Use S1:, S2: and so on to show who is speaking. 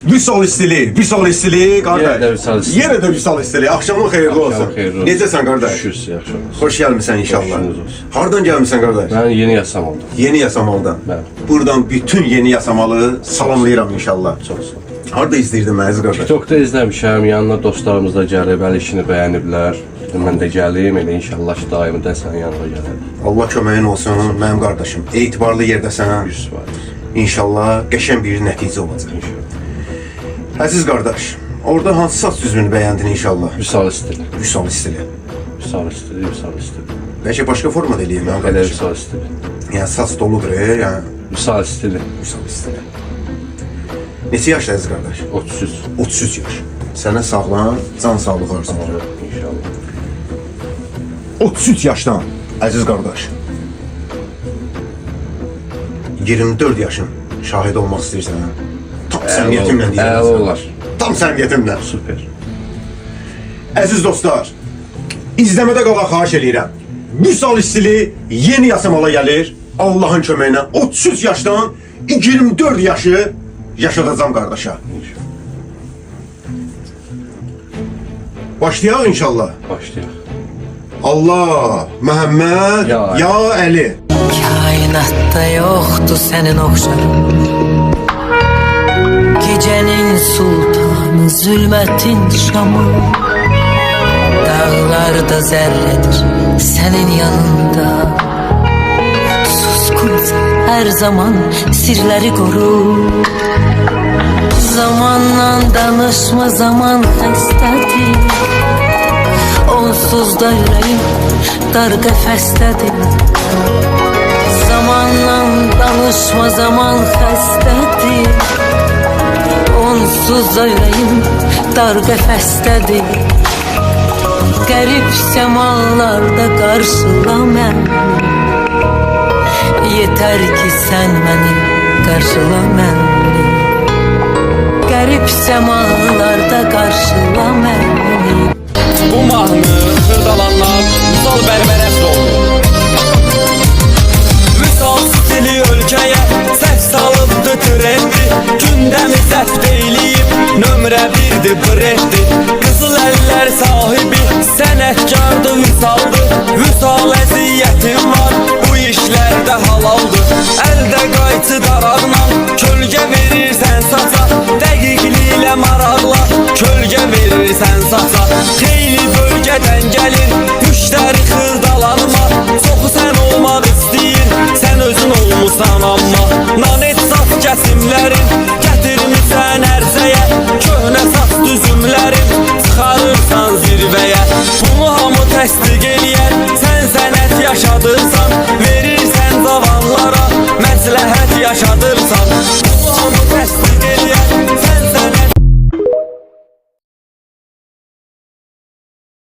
S1: Vüsal istili kardeş.
S2: Yenə də Vüsal istili.
S1: Yenə də Vüsal istili. Akşamın xeyirli olsun. Necəsən kardeş?
S2: Şükür, yaxşı olsun.
S1: Hoş gelmişsən inşallah.
S2: Hoşunuz olsun.
S1: Hardan gelmişsən kardeş?
S2: Ben yeni yasam oldum.
S1: Yeni Yasamal'dan.
S2: Bəli.
S1: Buradan bütün Yeni Yasamalı salamlayıram inşallah.
S2: Çox sağ ol.
S1: Harda izləyirdim əziz kardeş?
S2: TikTok'da izləmişəm, yanına dostlarımız da gəlib, əli işini bəyəniblər. Mən də gəlim, elə inşallah ki, daimi də sənin yanına gəlir.
S1: Allah köməyin olsun mənim qardaşım. Etibarlı yerdəsən.
S2: 100%.
S1: İnşallah qəşəng bir nəticə olacaq.
S2: İnşallah.
S1: Əziz qardaş, orada hansı saç düzümünü bəyəndin inşallah?
S2: Vüsal istili.
S1: Vüsal istili.
S2: Vüsal istili, Vüsal istili.
S1: Bəlkə başqa formada eləyim ya
S2: Elə
S1: qardaş.
S2: Vüsal istili.
S1: Yəni saç doludur, yəni
S2: Vüsal istili.
S1: Vüsal istili. Neçə yaşlı əziz qardaş?
S2: 33.
S1: 33 yaş. Sənə sağlam, can sağlığı arzulayıram.
S2: İnşallah.
S1: 33 yaşdan əziz qardaş. 24 yaşın şahid olmaq istəyirsən hə? Tam səmimiyyətimlə
S2: Əla
S1: deyirəm.
S2: olar.
S1: Tam səmimiyyətimlə.
S2: Süper.
S1: Əziz dostlar, izləmədə qala xahiş edirəm. Vüsal istili Yeni Yasamala gəlir. Allahın köməyinə 33 yaşdan 24 yaşı yaşadacam qardaşa.
S2: İnşallah.
S1: Başlayaq inşallah.
S2: Başlayaq.
S1: Allah, Məhəmməd,
S2: Ya
S1: ya Əli.
S3: Kainatta yoktu senin okşarın. Gecenin sultanı, zulmetin şamı. Dağlarda zerredir senin yanında. Suskunsan her zaman sirleri koru. Zamanla danışma, zaman hastadır. Onsuz da yüreğim dar qəfəsdədir. Zamanla danışma, zaman xəstədir. Onsuz da yüreğim dar qəfəsdədir. Qərib səmalarda qarşıla məni. Yetər ki sən məni qarşıla məni. Qərib səmalarda qarşıla məni.
S4: Bu mahnı xırdalanlar Vüsal bərmərəst oldu. Vüsal stili ölkəyə səs salıbdı trendi. Gündəmi zəft eyləyib nömrə birdi brendi. Qızıl əllər sahibi sənətkardı Vüsaldı. Vüsal əziyyətim var, bu işlərdə halaldı. Əldə qayçı daraqla kölgə verirsən saça. Dəqiqliklə maraqla kölgə verirsən saça. Xeyli bölgədən gəlir müştəri xırdalanma. Çoxu sən olmaq istəyir, sən özün olmusan amma. Nanet saf kəsimlərin